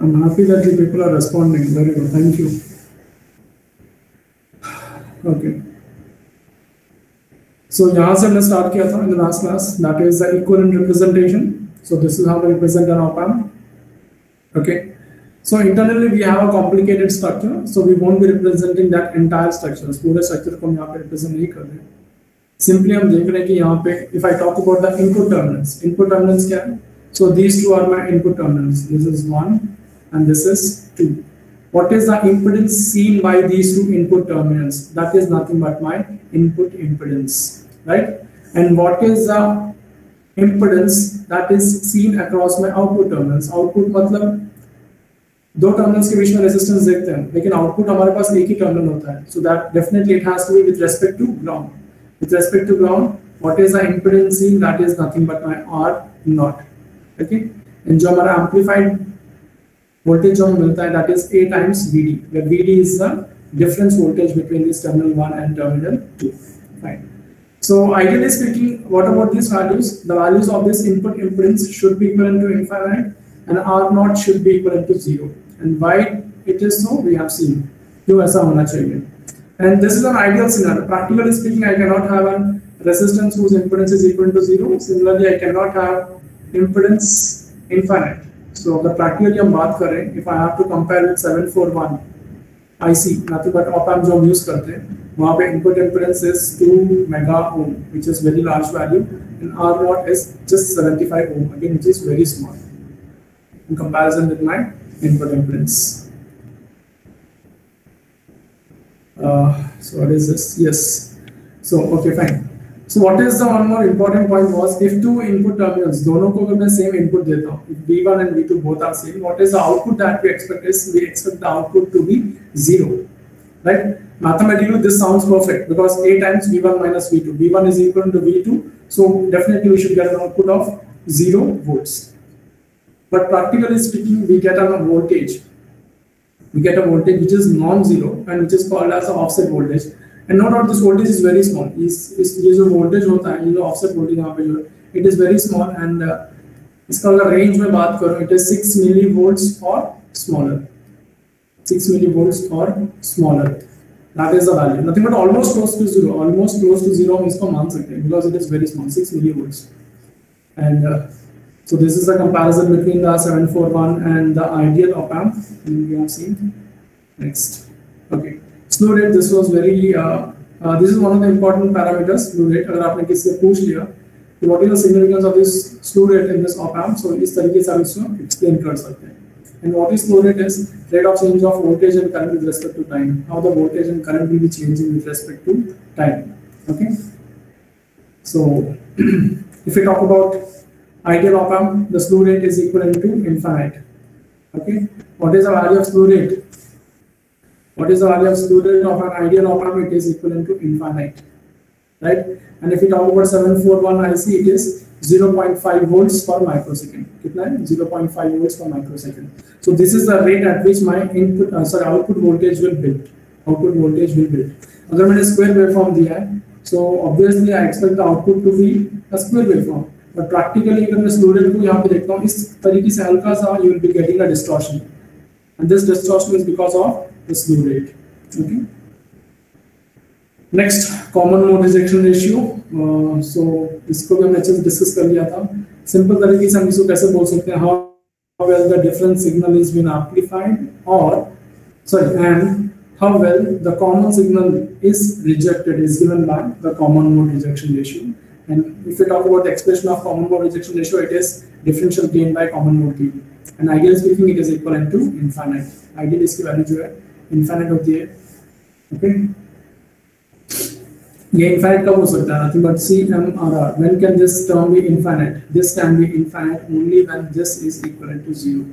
I'm happy that you people are responding. Very good. Thank you. Okay. So यहाँ से हमने start किया था in the last class. That is the equivalent representation. So this is how we represent an op-amp. Okay. So internally we have a complicated structure. So we won't be representing that entire structure. पूरे structure को हम यहाँ पे represent नहीं कर रहे. Simply हम देख रहे हैं कि यहाँ पे if I talk about the input terminals क्या है? So these two are my input terminals. This is 1 and this is 2. What is the impedance seen by these two input terminals? That is nothing but my input impedance, right? And what is the impedance that is seen across my output terminals? Output मतलब दो terminals के बीच में resistance देखते हैं, लेकिन output हमारे पास एक ही terminal होता है. So that definitely it has to be with respect to ground. With respect to ground, what is the impedance seen? That is nothing but my R naught. Okay, and जो हमारा amplified voltage जो हमें मिलता है, that is A times VD, where VD is the difference voltage between this terminal 1 and terminal 2. Fine. So ideally speaking, what about these values? The values of this input impedance should be equivalent to infinite, and R naught should be equivalent to 0. And why it is so, we have seen. क्यों ऐसा होना चाहिए? And this is an ideal scenario. Practically speaking, I cannot have a resistance whose impedance is equal to 0. Similarly, I cannot have impedance infinite. So अगर practically हम बात करें, if I have to compare with 741 IC, nothing but op-amp जो हम use करते हैं, वहाँ पे input impedance is 2 mega ohm, which is very large value, and R naught is just 75 ohm, again which is very small in comparison with my input impedance. So what is this? Yes. So okay, fine. So what is the one more important point was, if two input terminals, दोनों को अगर मैं same input देता हूँ, if V1 and V2 both are same, what is the output that we expect is, we expect the output to be 0, right? Mathematically this sounds perfect because A times V1 minus V2, V1 is equal to V2, so definitely we should get an output of 0 volts. But practically speaking, we get a voltage. We get a voltage which is non-zero and which is called as an offset voltage. And no doubt this voltage is very small. ये जो voltage होता है, ये जो offset voltage यहाँ पे जो है, it is very small, and इसका अगर range में बात करूँ, it is 6 millivolts or smaller. 6 millivolts or smaller. That is the value. Nothing but almost close to zero. Almost close to zero हम इसको मान सकते हैं because it is very small, 6 millivolts. And so this is the comparison between the 741 and the ideal op-amp we have seen. Next, okay, slew rate. This was very. This is one of the important parameters. Slew rate. अगर आपने किसी से पूछ लिया, what is the significance of this slew rate in this op-amp? So इस तरीके से हम इसको explain कर सकते हैं. And what is slew rate is rate of change of voltage and current with respect to time. How the voltage and current will be changing with respect to time. Okay. So if we talk about ideal op-amp, the slew rate is equivalent to infinite. Okay, what is the value of slew rate? What is the value of slew rate of an ideal op-amp? It is equivalent to infinite, right? And if we talk about 741 IC, it is 0.5 volts per microsecond. कितना है? 0.5 volts per microsecond. So this is the rate at which my output voltage will build. Output voltage will build. अगर मैंने square waveform दिया है, so obviously I expect the output to be a square waveform. But practically अगर मैं slew rate को यहाँ पे देखता हूँ, इस तरीके से हल्का सा you will be getting a distortion, and this distortion is because of the slew rate. Okay. Next, common mode rejection ratio. So इसको भी हमने अच्छे से डिस्कस कर लिया था. सिंपल तरीके से हम इसको कैसे बोल सकते हैं, how well the different signal is being amplified, and how well the common signal is rejected is given by the common mode rejection ratio. And if we talk about the expression of common mode rejection ratio, it is differential gain by common mode gain. And ideally speaking, it is equivalent to infinite. Ideally इसकी value जो है infinite होती है. Okay. ये infinite कब हो सकता है? Nothing but CMRR. When can this term be infinite? This can be infinite only when this is equivalent to 0.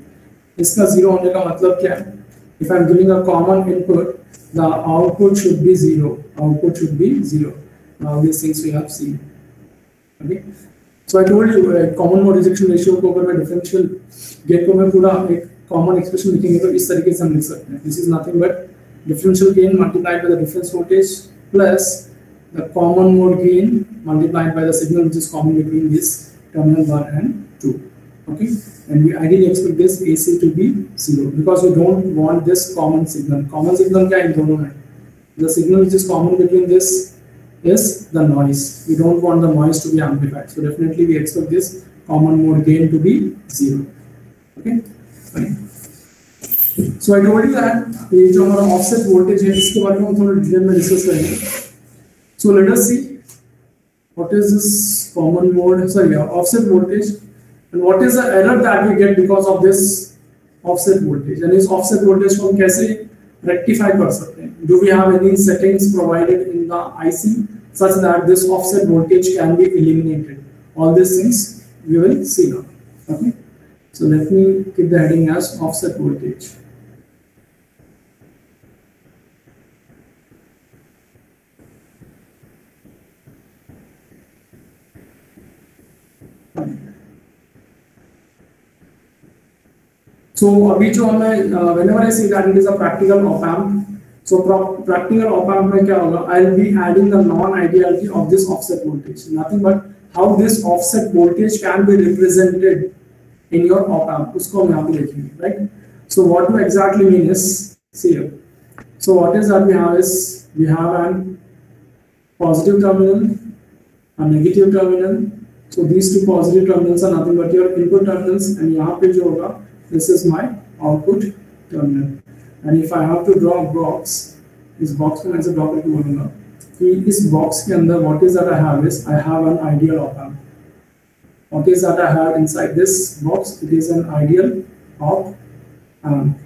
इसका 0 होने का मतलब क्या है? If I am giving a common input, the output should be 0. Output should be 0. Now these things we have seen. Okay. So I told you common mode rejection ratio को अगर मैं differential gain को मैं पूरा एक common expression लिखेंगे तो इस तरीके से हम लिख सकते हैं. This is nothing but differential gain multiplied by the difference voltage plus the common mode gain multiplied by the signal which is common between this terminal 1 and 2. Okay, and we ideally expect this AC to be 0 because we don't want this common signal. Common signal क्या इन दोनों में? The signal which is common between this is the noise. We don't want the noise to be amplified. So definitely we expect this common mode gain to be 0. Okay, fine. So I told you that ये जो हमारा offset voltage है इसके बारे में हम थोड़ा detail में डिस्कस करेंगे. So let us see what is this common mode, sorry, offset voltage, and what is the error that we get because of this offset voltage. And this offset voltage को हम कैसे rectify कर सकते हैं? Do we have any settings provided in the IC such that this offset voltage can be eliminated? All these things we will see now. Okay, so let me keep the heading as offset voltage. So अभी जो हमें whenever I say that it is a practical op amp, so practical op amp में क्या होगा? I'll be adding the non-ideality of this offset voltage. Nothing but how this offset voltage can be represented in your op amp. उसको हम यहाँ पे देखेंगे, right? So what do exactly mean is, see here. So what is that we have is we have an positive terminal, a negative terminal. So these two positive terminals are nothing but your input terminals, and यहाँ पे जो होगा, this is my output terminal. And if I have to draw a box, इस box को मैं ऐसे draw करके बोलूँगा कि इस box के अंदर what is that I have is I have an ideal op amp. What is that I have inside this box? It is an ideal op amp.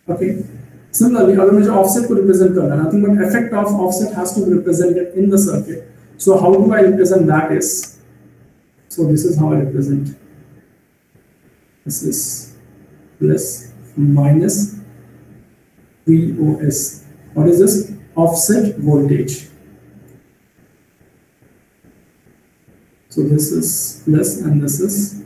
Okay. Similarly, अगर मुझे offset को represent करना है, nothing but effect of offset has to be represented in the circuit. So how do I represent that is? So this is how I represent. This is plus minus VOS. What is this? Offset voltage. So this is plus and this is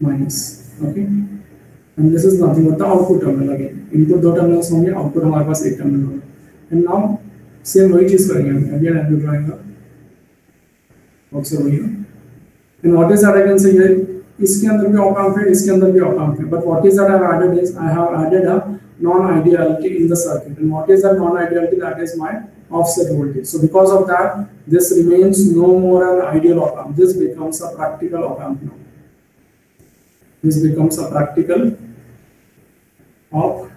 minus. Okay. And this is nothing but the output terminal again. Input दो terminals होंगे, output हमारे पास एक terminal होगा. And now same वही चीज करेंगे हम. Again I'm drawing a box over here. And what is that I can say here? इसके अंदर भी op amp है, इसके अंदर भी op amp है. But what is that I have added is I have added a non-ideality in the circuit. And what is that non-ideality? That is my offset voltage. So because of that, this remains no more an ideal op amp. This becomes a practical op amp now. This becomes a practical op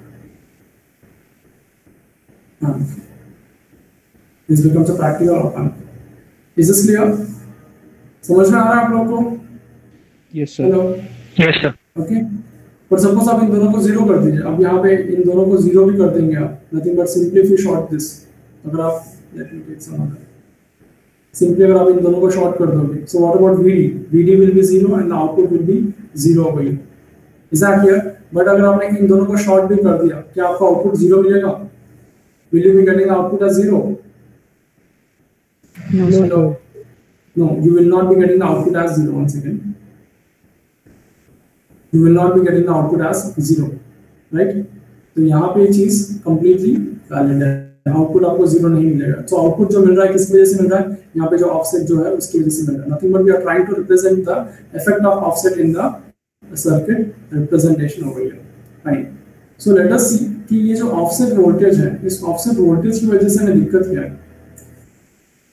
amp. This becomes a practical op amp. Is this clear? समझ में आ रहा है आप लोगों को? Yes sir. Hello. Yes sir. Okay. पर suppose आप इन दोनों को जीरो कर दीजिए. अब यहाँ पे इन दोनों को जीरो भी कर देंगे आप. Nothing but simply if you short this. अगर आप let me take some other. Simply अगर आप इन दोनों को शॉर्ट कर दोगे. So what about VD? VD will be zero and the output will be zero over here. Is that clear? But अगर आपने इन दोनों को शॉर्ट भी कर दिया, क्या आपका आउटपुट जीरो मिलेगा? Will you be getting the output as zero? No. No, you will not be getting the output as 0 once again. You will not be getting the output as 0, right? तो यहाँ पे ये चीज completely valid है. Output आपको 0 नहीं मिलेगा. तो आउटपुट जो मिल रहा है किस वजह से मिल रहा है? यहाँ पे जो ऑफसेट जो है उसकी वजह से मिल रहा है. Nothing but we are trying to represent the effect of offset in the circuit representation over here. Fine. So let us see कि ये जो offset voltage है, इस offset voltage की वजह से हमें दिक्कत क्या है?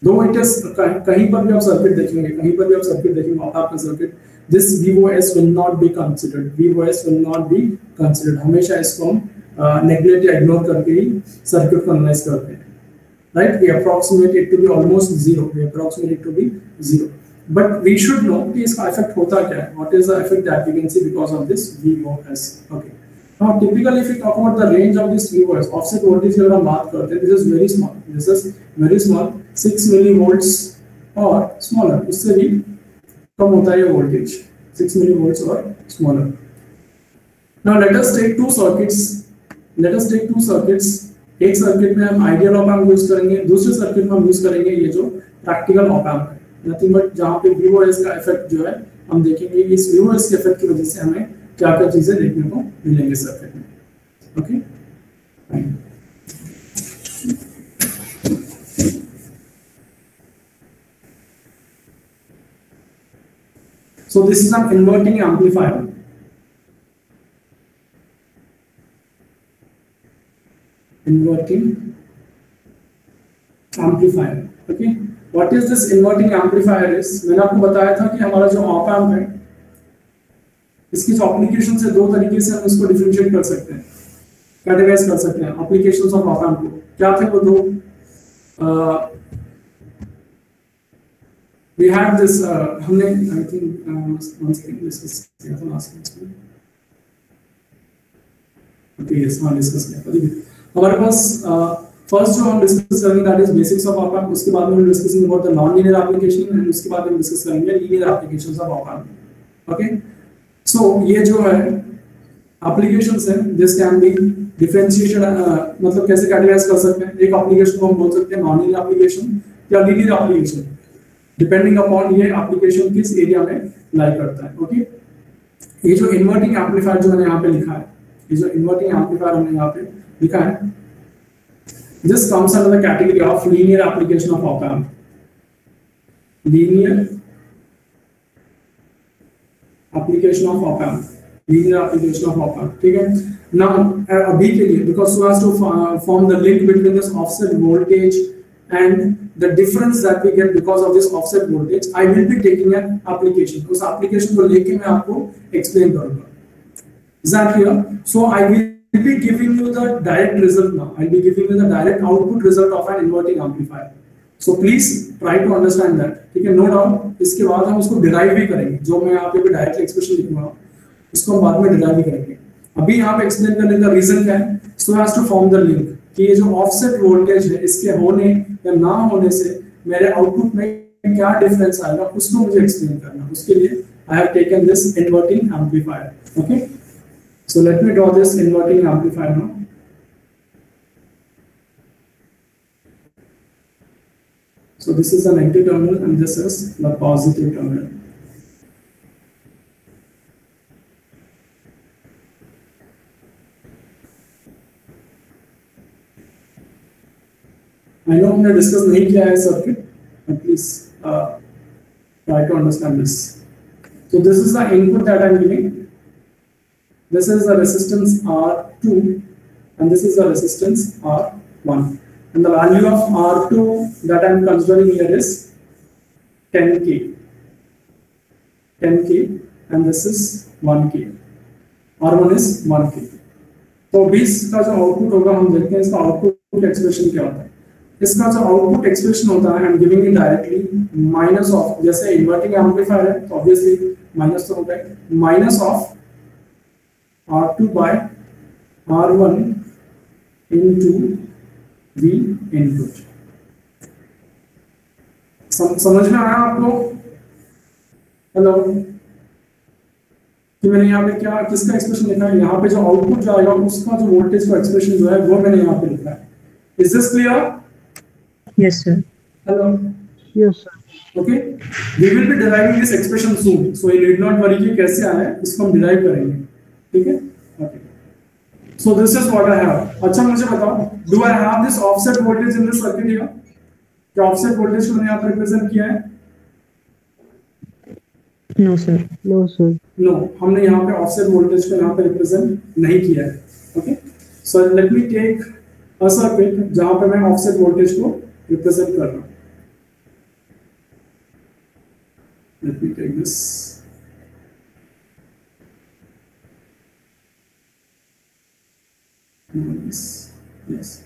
दो इट इज कहीं पर भी आप सर्किट देखेंगे ऑप एम्प का circuit, this VOS will not be considered. हमेशा इसको हम नेग्लेक्ट या इग्नोर करके ही सर्किट को एनालाइज करते हैं, right? We approximate it to be almost zero, but we should know कि इसका इफेक्ट होता क्या है. What is the effect that we can see because of this VOS. Okay, now typically if you talk about the range of this VOS offset voltage की अगर हम बात करते हैं, this is very small 6 millivolts और smaller, उससे भी कम होता है ये वोल्टेज, 6 millivolts और smaller. Now let us take two circuits. एक सर्किट में हम आइडियल ऑप एम्प यूज करेंगे, दूसरे सर्किट में हम यूज करेंगे ये जो प्रैक्टिकल ऑप एम्प है. नथिंग बट जहां पे VOS का इफेक्ट जो है हम देखेंगे, इस VOS के इफेक्ट की वजह से हमें क्या क्या चीजें देखने को मिलेंगे सर्किट में. Okay, So this is an inverting amplifier. Inverting amplifier. Okay. What is this inverting amplifier is? मैंने आपको बताया था कि हमारा जो ऑप एम्प है, इसकी जो एप्लीकेशन से दो तरीके से हम इसको डिफरेंशिएट कर सकते हैं, कैटेगराइज कर सकते हैं एप्लीकेशंस ऑफ ऑप एम्प को. क्या थे वो दो? We have this हमने I think once again discuss किया था लास्ट क्लास में. Okay, yes, हाँ डिस्कस किया था. देखिए हमारे पास फर्स्ट जो हम डिस्कस करेंगे that is basics of op amp. उसके बाद में हम discussing about the nonlinear application and उसके बाद हम डिस्कस करेंगे linear applications of op amp. Okay, so ये जो है एप्लीकेशंस है, दिस कैन बी डिफरेंशिएटेड, मतलब कैसे कैटेगराइज कर सकते हैं. एक एप्लीकेशन को हम बोल सकते हैं नॉन लीनियर एप्लीकेशन या लीनियर एप्लीकेशन, डिपेंडिंग अपॉन ये एप्लीकेशन किस एरिया में लाई करता है. ओके, ये जो इन्वर्टिंग एम्पलीफायर जो मैंने यहाँ पे लिखा है, ये जो इन्वर्टिंग एम्पलीफायर हमने यहाँ पे लिखा है, this comes under the category of linear application of op amp. Linear application of op amp. Linear application of op amp. ठीक है. Now अभी के लिए because so as to form the link between this offset voltage and the difference that we get because of this offset voltage, I will be taking an application. उस application को लेके मैं आपको explain करूँगा. Is that clear? So I will be giving you the direct result now. I'll be giving you the direct output result of an inverting amplifier. So please try to understand that. ठीक है, no doubt. इसके बाद हम उसको derive भी करेंगे. जो मैं यहाँ पे भी direct expression लिखूंगा, इसको हम बाद में derive भी करेंगे. अभी यहाँ पे explain करने का reason क्या है? So as to form the link कि ये जो offset voltage है, इसके होने या ना होने से मेरे output में क्या difference आएगा, उसको मुझे explain करना. उसके लिए I have taken this inverting amplifier. Okay. So let me draw this inverting amplifier now. So this is the negative terminal and this is the positive terminal. I know हमने discuss नहीं किया है circuit, but please try to understand this. So this is the input that I am giving. This is the resistance R2 and this is the resistance R1, and the value of R2 that I am considering here is 10k, and this is 1k. R1 is 1k. तो 20 का जो output होगा हम देखते हैं इसका output expression क्या होता है. इसका जो आउटपुट एक्सप्रेशन होता है, आई am giving it directly minus of, जैसे इन्वर्टिंग एम्पलीफायर है तो ऑब्वियसली माइनस तो होगा, minus of R2 by R1 into V input. समझ में आया आपको? हेलो, कि मैंने यहाँ पे क्या किसका एक्सप्रेशन लिखा है? यहाँ पे जो आउटपुट जो आएगा उसका जो वोल्टेज का एक्सप्रेशन जो है वो मैंने यहाँ पे लिखा है. Is this clear? Yes, sir. Hello. Yes, sir. Okay. We will be deriving this expression soon, so you need not worry कि कैसे आया है, इसको हम derive करेंगे. ठीक है. Okay. So this is what I have. अच्छा मुझे बताओ, do I have this offset voltage in this circuit here? क्या offset voltage को मैंने यहाँ पर represent किया है? No, sir. No, sir. No, हमने यहाँ पे offset voltage को यहाँ पे represent नहीं किया है. Okay. So let me take a circuit जहाँ पे मैं offset voltage को represent कर रहा हूँ. Let me take this. Yes.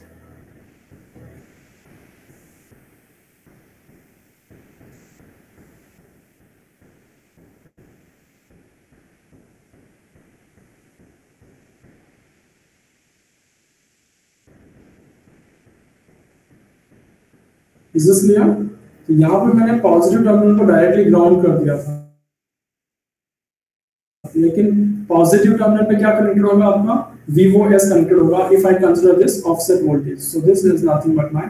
Is this clear? तो यहाँ पे मैंने पॉजिटिव टर्मिनल को डायरेक्टली ग्राउंड कर दिया था, लेकिन पॉजिटिव टर्मिनल पे क्या कनेक्टेड होगा आपका? VOS कनेक्टेड होगा if I consider this offset voltage. So this is nothing but my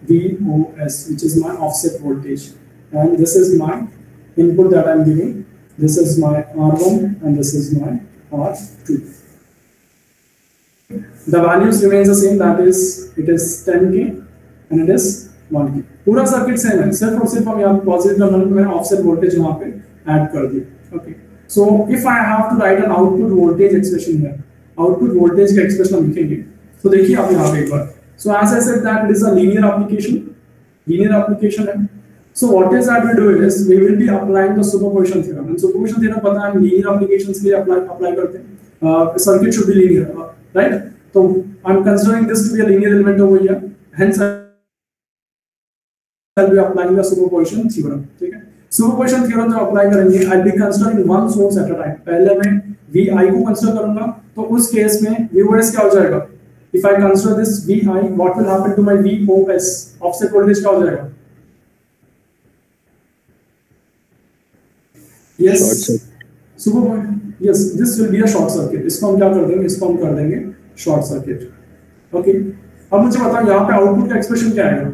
VOS, which is my offset voltage, and this is my input that I am giving. This is my R1 and this is my R2. The values remains the same, that is it is 10k and it is 1k. पूरा circuit same है, सिर्फ और सिर्फ हम यहाँ positive terminal पे मैंने offset voltage यहाँ पे ऐड कर दी. Okay. So if I have to write an output voltage expression here, output voltage का expression हम लिखेंगे. तो देखिए आप यहाँ पे एक बार. So as I said that it is a linear application. Linear application है. So what is that we do is we will be applying the superposition theorem. And superposition theorem पता है हम linear applications के लिए apply करते हैं. Circuit should be linear, right? So I'm considering this to be a linear element over here. Hence I'll be applying the superposition theorem. ठीक है? Superposition theorem जब apply करेंगे, I'll be considering one source at a time. पहले मैं VI को consider करूँगा, तो उस केस में VOS क्या हो जाएगा? If I consider this VI, what will happen to my VOS? Offset voltage क्या हो जाएगा? Yes. Superposition. Yes, this will be a short circuit. इसको हम क्या कर देंगे? इसको हम कर देंगे short circuit. Okay. अब मुझे बताओ यहाँ पे आउटपुट का एक्सप्रेशन क्या आएगा?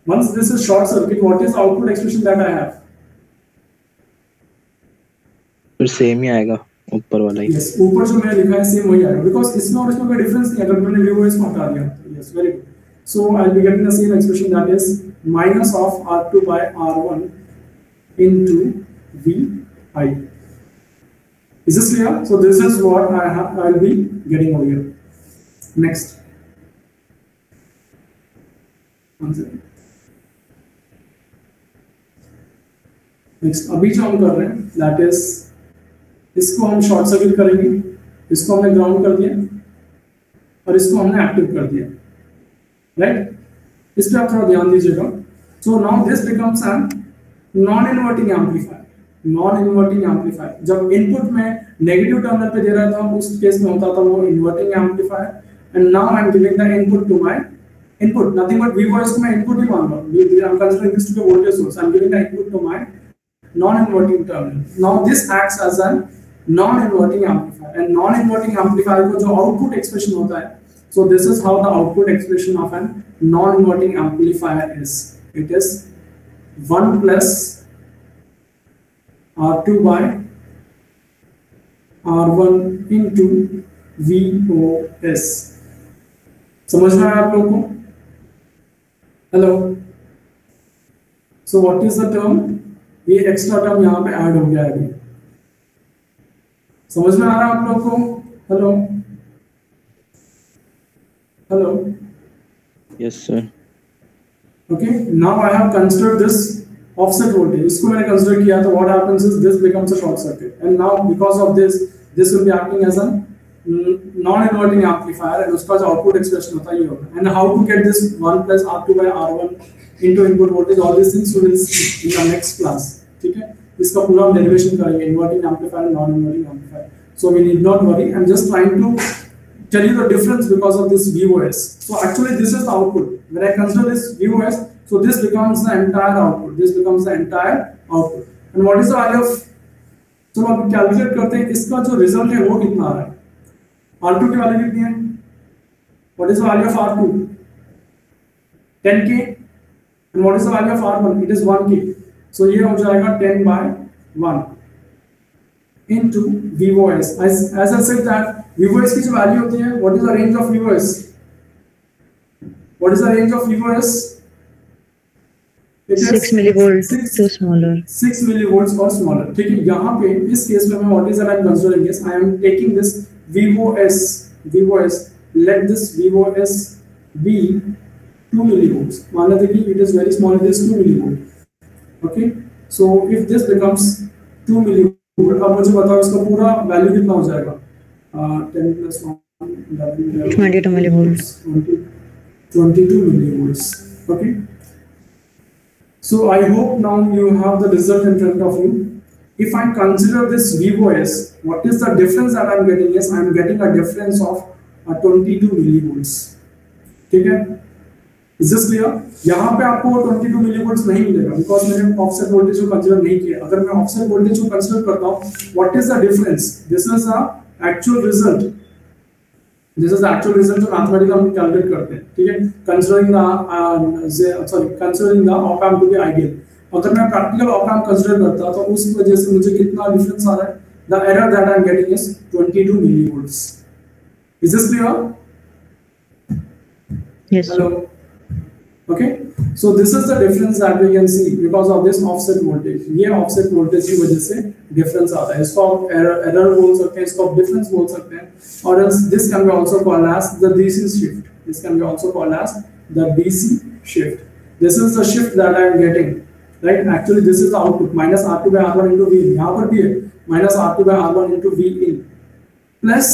Once this is short circuit, what is the output expression that I have? फिर सेम ही आएगा ऊपर वाला ही. Yes, ऊपर जो मैंने लिखा है सेम वही आएगा because इसमें और इसमें कोई डिफरेंस नहीं है अगर मैंने VOS को हटा दिया. Yes, very good. So I'll be getting the same expression that is minus of R2 by R1 into VI. Is this clear? So this is what I'll be getting over here. Next. One second. Next, अभी जो हम कर रहे हैं that is इसको हम short circuit करेंगे, इसको हमने ग्राउंड कर दिया और इसको हमने एक्टिव कर दिया, राइट? इस पे आप थोड़ा ध्यान दीजिएगा. So now this becomes an non-inverting amplifier. Non-inverting amplifier. जब इनपुट में नेगेटिव टर्मिनल पे दे रहा था उस केस में होता था वो inverting amplifier. And now I am giving the input to my input, nothing but VOS को मैं इनपुट ही मान रहा हूं. I am considering this to be voltage source. I am giving the input to my non-inverting terminal. Now this acts as a non-inverting amplifier. And non-inverting amplifier को जो output expression होता है, so this is how the output expression of an non-inverting amplifier is. It is 1 plus R2 by R1 into VOS. समझ में आया आप लोगों को? Hello. So what is the term? ये एक्स्ट्रा टर्म यहाँ पे ऐड हो गया है अभी. समझ में आ रहा है आप लोग को? Hello hello. Yes sir. Okay, now I have considered this offset voltage. इसको मैंने कंसीडर किया तो what happens is this becomes a short circuit and now because of this will be acting as a non inverting amplifier and उसका जो output expression होता है ये होगा. And how to get this 1 plus R2 by R1 into input voltage, all these things we will see in the next class. ठीक है, इसका पूरा हम डेरिवेशन करेंगे inverting amplifier and non inverting amplifier. So we need not worry. I'm just trying to tell you the difference because of this VOS. So actually this is the output. When I consider this VOS, so this becomes the entire output. This becomes the entire output. And what is the value of? तो अब calculate करते हैं इसका जो result है वो कितना आ रहा है. R2 की वैल्यू कितनी है? What is the value of R2? 10K. And what is the value of R1? It is 1K. So ये हो जाएगा 10 by 1 into VOS. As I said that VOS की जो वैल्यू होती है, what is the range of VOS? What is the range of VOS? It is 6 millivolts to smaller. 6 millivolts or smaller. ठीक है, यहाँ पे इस केस में मैं what is that I am considering is I am taking this VOS. Let this VOS be 2 millivolts. मान लेते हैं कि it is very small, it is 2 millivolt. Okay, so if this becomes 2 millivolt, अब मुझे बताओ इसका पूरा वैल्यू कितना हो जाएगा? 10 plus 1, 11, 22 millivolts. 22 millivolts. Okay. So I hope now you have the result in front of you. If I consider this VOS, what is the difference that I am getting? Yes, I am getting a difference of 22 millivolts. ठीक है? Is this clear? यहाँ पे आपको 22 millivolts नहीं मिलेगा because मैंने offset voltage को consider नहीं किया. अगर मैं ऑफसेट वोल्टेज को कंसीडर करता हूँ, what is the difference? This is the actual result. This is the actual result जो मैथमेटिकली हम कैलकुलेट करते हैं. ठीक है? Considering the op amp to be ideal. अगर मैं प्रैक्टिकल op amp कंसीडर करता तो उस वजह से मुझे कितना डिफरेंस आ रहा है? The error that I am getting is 22 millivolts. Is this clear? Yes. Hello. Okay, so this is the difference that we can see because of this offset voltage. ये offset voltage की वजह से difference आता है. इसको आप error बोल सकते हैं, इसको आप difference बोल सकते हैं, or else this can be also called as the DC shift. This can be also called as the DC shift. This is the shift that I am getting, right? Actually, this is the output minus R2 by R1 into V. यहाँ पर भी है minus R2 by R1 into V in plus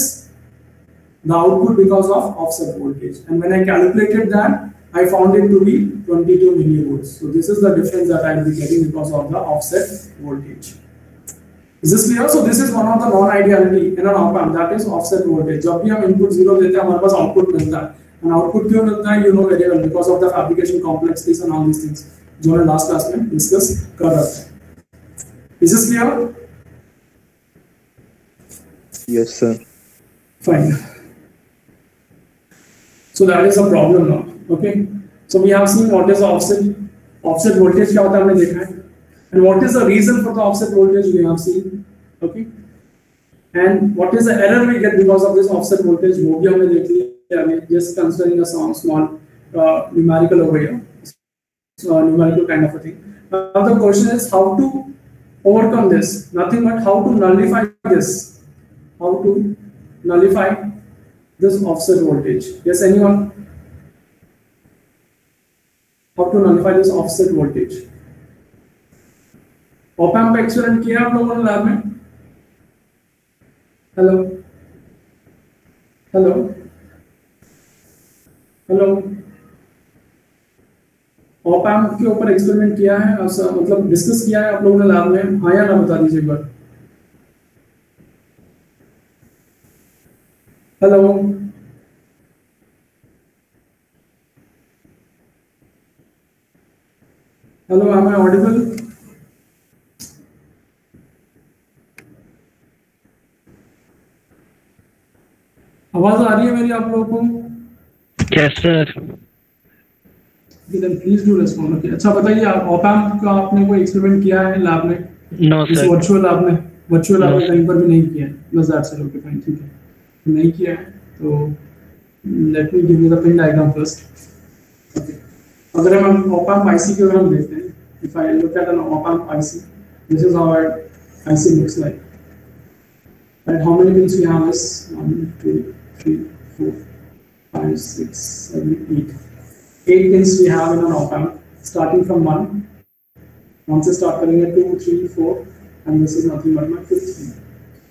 the output because of offset voltage. And when I calculated that, I found it to be 22 millivolts. So this is the difference that I will be getting because of the offset voltage. Is this clear? So this is one of the non-ideality in an op-amp, that is offset voltage. जब भी हम input 0 देते हैं हमारे पास output मिलता है. And output क्यों मिलता है? You know very well because of the fabrication complexities and all these things जो हमने last class में discuss कर रहे थे. Is this clear? Yes, sir. Fine. So that is a problem now. Okay. So we have seen what is the offset voltage क्या होता है हमने देखा है. And what is the reason for the offset voltage we have seen. Okay. And what is the error we get because of this offset voltage वो भी हमने देख लिया. Just considering a small numerical over here. So numerical kind of a thing. Now the question is how to overcome this. Nothing but how to nullify this. How to nullify this offset voltage. Yes, anyone? How to nullify this offset voltage? Op-amp का experiment किया आप लोगों ने lab में? Hello hello hello op-amp के ऊपर experiment किया है, मतलब डिस्कस किया है आप लोगों ने लैब में? हाँ या ना बता दीजिए एक बार. Hello Hello, am I audible? आवाज आ रही है मेरी आप लोगों को? Yes, sir. Then please do respond. Okay. अच्छा बताइए आप op-amp का आपने कोई एक्सपेरिमेंट किया है लैब में? No, इस sir. वर्चुअल लैब में No, कहीं पर भी नहीं किया है. बस दैट्स इट. ओके फाइन, ठीक है. नहीं किया है तो let me give you the pin diagram first. Okay, अगर हम op-amp IC के अगर हम देखते हैं, if I look at an op-amp IC, this is how our IC looks like. Right, how many pins we have is 1, 2, 3, 4, 5, 6, 7, 8. 8 pins we have in an op-amp, starting from 1. Once I start cutting it 2, 3, 4, and this is nothing but my 5th pin.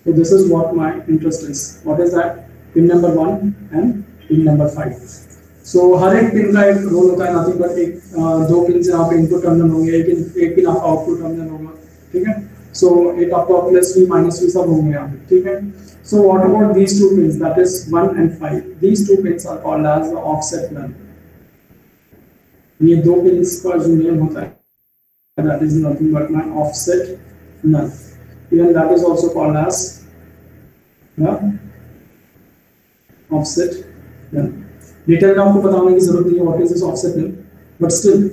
So this is what my interest is. What is that? Pin number 1 and pin number 5. So हर एक pin का एक role होता है. Nothing but एक दो pin से आप input terminal होंगे, एक पिन आपका आउटपुट टर्मिनल होगा. ठीक है. सो एक आपका प्लस वी माइनस वी सब होंगे यहाँ पे. ठीक है. So what about these two pins, that is 1 and 5. These two pins are called as the offset null. ये दो पिन्स का जो नेम होता है that is nothing but my offset null. Even that is also called as the offset null. Detail में आपको बताने की जरूरत नहीं है what is this offset null, but still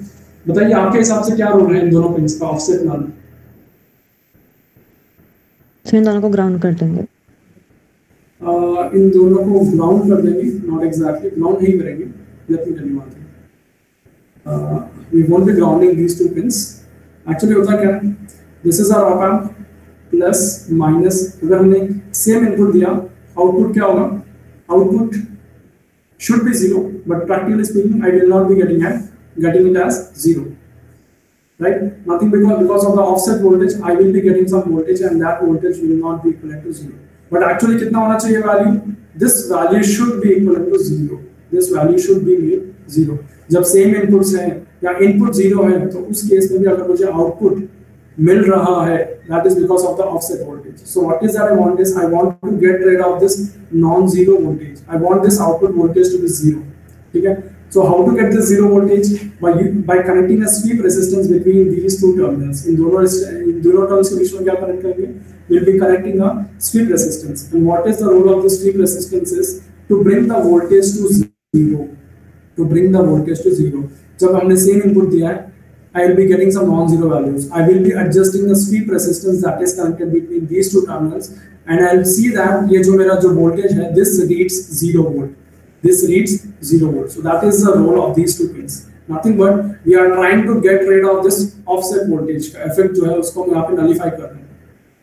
बताइए आपके हिसाब से क्या रोल है इन दोनों पिन्स का ऑफसेट नल. तो इन दोनों को ग्राउंड कर देंगे. इन दोनों को ग्राउंड कर देंगे. नॉट एग्जैक्टली ग्राउंड नहीं करेंगे. Let me tell you one thing. We won't be grounding these two pins. Actually होता क्या है, this is our op amp plus minus. अगर हमने सेम इनपुट दिया आउटपुट क्या होगा? Output should be 0, but practically speaking I will not be getting it as 0, right? Nothing because of the offset voltage I will be getting some voltage and that voltage will not be equivalent to 0. But actually कितना होना चाहिए value? This value should be equivalent to 0. This value should be made 0. जब same inputs हैं या input 0 है तो उस case में भी अगर मुझे output मिल रहा है, that is because of the offset voltage. So what is that I want is I want to get rid of this non-zero voltage. I want this output voltage to be 0. ठीक है. So how to get this 0 voltage? By connecting a sweep resistance between these two terminals. इन दोनों terminals के बीच में क्या connect करेंगे? We'll be connecting a sweep resistance. And what is the role of this sweep resistance is to bring the voltage to 0. To bring the voltage to 0. जब हमने same input दिया है, I will be getting some non-zero values. I will be adjusting the sweep resistance that is connected between these two terminals, and I will see that ये जो मेरा जो voltage है, this reads 0 volt. This reads 0 volt. So that is the role of these two pins. Nothing but we are trying to get rid of this offset voltage का effect जो है उसको हम यहाँ पे नलीफाई कर रहे हैं.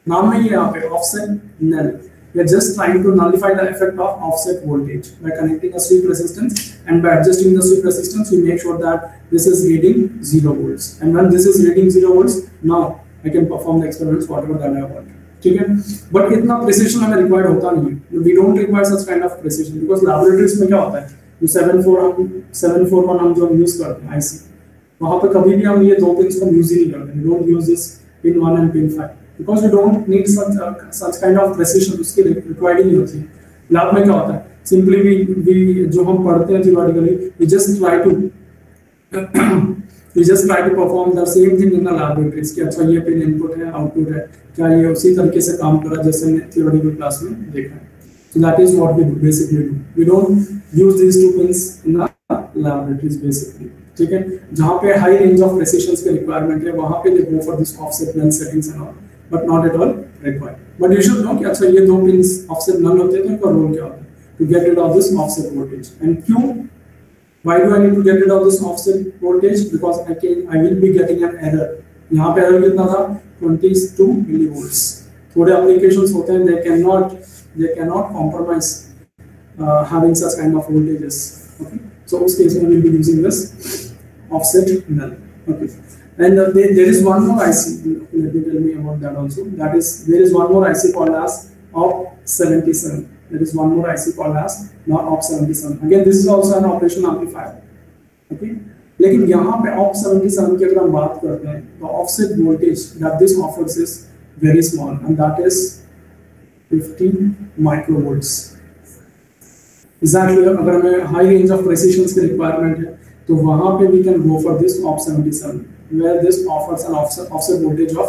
नाम में ही यहाँ पे offset null. We are just trying to nullify the effect of offset voltage by connecting a sweep resistance, and by adjusting the sweep resistance we make sure that this is reading 0 volts, and when this is reading 0 volts, now I can perform the experiments whatever that I want. ठीक है, but इतना precision हमें required होता नहीं है. We don't require such kind of precision because laboratories में क्या होता है, जो 741 हम जो यूज करते हैं आईसी, वहां पे कभी भी हम ये दो पिन्स को यूज ही नहीं करते. We don't use this pin 1 and pin 5 because we don't need such kind of precision, उसकी रिक्वायर्ड ही नहीं होती है. लैब में क्या होता है, सिंपली वी जो हम पढ़ते हैं theoretically, we just try to perform the same thing in the laboratories कि अच्छा ये पिन इनपुट है, आउटपुट है, क्या ये उसी तरीके से काम कर रहा है जैसे हमने थियोरेटिकल क्लास में देखा है. So that is what we basically do. We don't use these two pins in the laboratories basically. ठीक है, जहाँ पे high range of precision के requirement है वहाँ पे they go for this offset null settings and all, but not at all required. But you should know कि अच्छा ये दो pins offset null होते हैं तो इनका role क्या होता है to get rid of this offset voltage. And क्यों? Why do I need to get rid of this offset voltage? Because I will be getting an error. यहाँ पे error कितना था 22 millivolts. थोड़े applications होते हैं they cannot compromise having such kind of voltages. Okay, so in this case we will be using this offset null. Okay, and there is one more IC. Let me tell me about that also. That is, there is one more IC called as OP77. There is one more IC called as OP77. Again, this is also an operational amplifier. Okay, लेकिन यहाँ पे OP77 की अगर हम बात करते हैं तो offset voltage that this offers is very small, and that is 50 microvolts. Exactly, अगर हमें high range of precision की requirement है तो वहाँ पे we can go for this OP77 where this offers an offset voltage of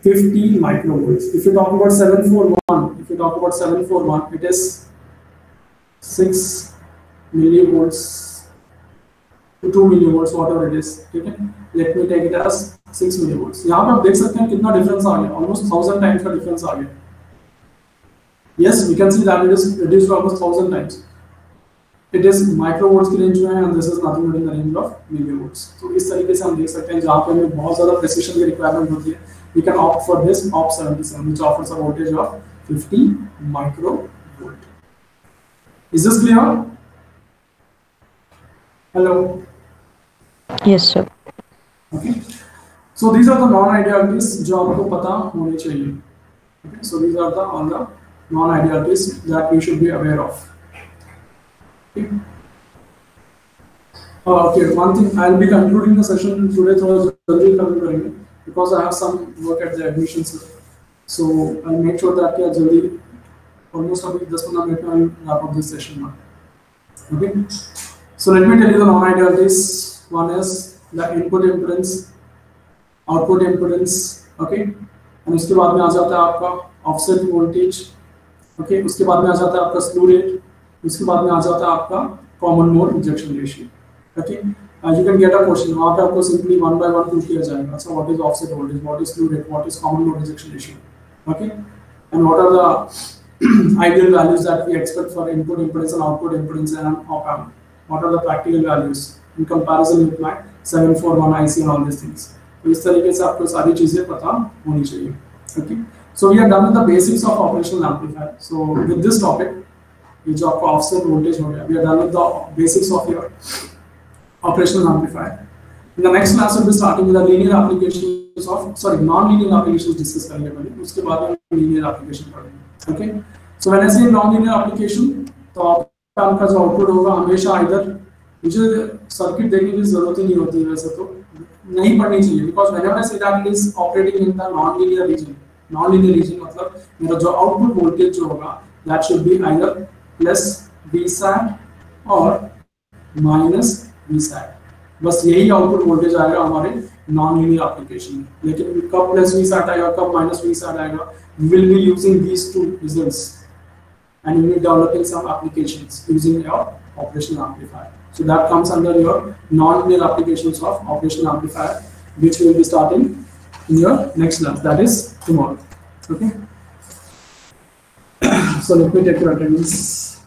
50 microvolts. If you talk about 741, it is 6 millivolts to 2 millivolts, whatever it is. ठीक है, let me take it as 6 millivolts. यहाँ पे आप देख सकते हैं कितना difference आ गया, almost 1000 times का डिफरेंस आ गया. Yes, we can see that it is reduced almost 1000 times. It is microvolts की रेंज में है, and this is nothing but in the range of millivolts. तो इस तरीके से हम देख सकते हैं जहाँ पे हमें बहुत ज़्यादा प्रिसिशन की रिक्वायरमेंट होती है, we can opt for this OP77, which offers a voltage of 50 microvolt. Is this clear? Hello. Yes, sir. Okay. So these are the non-idealities जो आपको पता होनी चाहिए. Okay. So these are all the non-idealities that we should be aware of. Okay. Okay. One thing, I'll be concluding the session today थोड़ा जल्दी खत्म करेंगे because I have some work at the admissions. So I'll make sure that क्या जल्दी almost अभी 10-15 minute में I'll wrap up this session now. Okay. So let me tell you the non-idealities. One is the input impedance, output impedance. Okay. और उसके बाद में आ जाता है आपका offset voltage. Okay, उसके बाद में आ जाता है आपका स्लू रेट, उसके बाद में आ जाता है आपका common mode rejection ratio. Okay, you can get a question, वहाँ पे आपको सिंपली 1 by 1 पूछ लिया जाएगा. अच्छा, what is offset voltage, what is slew rate, what is common mode rejection ratio. Okay, and what are the ideal values that we expect for input impedance and output impedance and op amp. What are the practical values in comparison with my 741 IC and all this things. तो इस तरीके से आपको सारी चीजें पता होनी चाहिए. Okay, so we are done with the basics of operational amplifier. So with this topic, which of offset voltage ho gaya, we are done with the basics of your operational amplifier. In the next class we'll be starting with the linear applications of non-linear applications discuss करेंगे पहले, उसके बाद हम linear application पढ़ेंगे. Okay, so when I say non-linear application, तो आपका जो output होगा हमेशा इधर, मुझे सर्किट देखने की जरूरत ही नहीं होती है, वैसे तो नहीं पढ़नी चाहिए, because whenever I say that it is operating in the non-linear region मतलब मेरा जो आउटपुट वोल्टेज जो होगा that should be either plus Vsat और minus Vsat. बस यही आउटपुट वोल्टेज आएगा हमारे नॉन लीनियर एप्लीकेशन में. लेकिन कब प्लस Vsat आएगा, कब माइनस Vsat आएगा, we will be using these two results and you will be developing some applications using your operational amplifier. So that comes under your non-linear applications of operational amplifier, which we will be starting in your next class, that is tomorrow. Okay. So let me take your attendance.